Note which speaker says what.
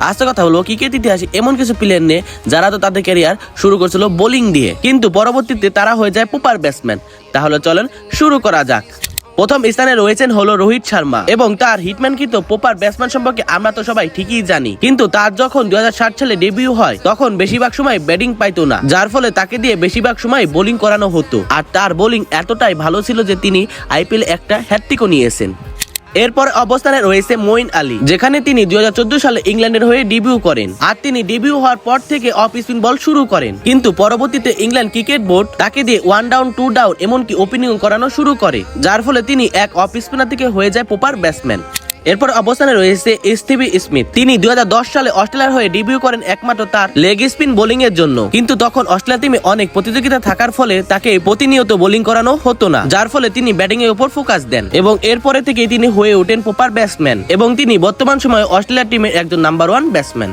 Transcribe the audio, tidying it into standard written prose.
Speaker 1: আসল কথা হলো ক্রিকেট ইতিহাসে এমন কিছু প্লেয়ার নেই যারা তো তাদের ক্যারিয়ার শুরু করেছিল বোলিং দিয়ে, কিন্তু পরবর্তীতে তারা হয়ে যায় প্রপার ব্যাটসম্যান। তাহলে চলেন শুরু করা যাক। প্রথম স্থানে রয়েছেন হলো রোহিত শর্মা, এবং তার হিটম্যানকৃত প্রপার ব্যাটসম্যান সম্পর্কে আমরা তো সবাই ঠিকই জানি। কিন্তু তার যখন 2007 সালে ডেবিউ হয় তখন বেশিরভাগ সময় ব্যাটিং পাইতো না, যার ফলে তাকে দিয়ে বেশিরভাগ সময় বোলিং করানো হতো। আর তার বোলিং এতটাই ভালো ছিল যে তিনি আইপিএল একটা হ্যাটট্রিকও নিয়েছেন। এরপর অবস্থানে রয়েছে মঈন আলী, যেখানে তিনি 2014 সালে ইংল্যান্ডের হয়ে ডেবিউ করেন। আর তিনি ডেবিউ হওয়ার পর থেকে অফ স্পিন বল শুরু করেন, কিন্তু পরবর্তীতে ইংল্যান্ড ক্রিকেট বোর্ড তাকে দিয়ে 1 ডাউন 2 ডাউন এমনকি ওপেনিং করানো শুরু করে, যার ফলে তিনি এক অফ স্পিনার থেকে হয়ে যায় প্রপার ব্যাটসম্যান। এরপর অবস্থানে রয়েছে স্টিভ স্মিথ। তিনি 2010 সালে অস্ট্রেলিয়ার হয়ে ডেবিউ করেন একমাত্র তার লেগ স্পিন বোলিং এর জন্য, কিন্তু তখন অস্ট্রেলিয়া টিমে অনেক প্রতিযোগিতা থাকার ফলে তাকে প্রতিনিয়ত বোলিং করানো হতো না, যার ফলে তিনি ব্যাটিং এর উপর ফোকাস দেন এবং এরপরে থেকে তিনি হয়ে ওঠেন প্রপার ব্যাটসম্যান, এবং তিনি বর্তমান সময়ে অস্ট্রেলিয়া টিমের একজন নাম্বার 1 ব্যাটসম্যান।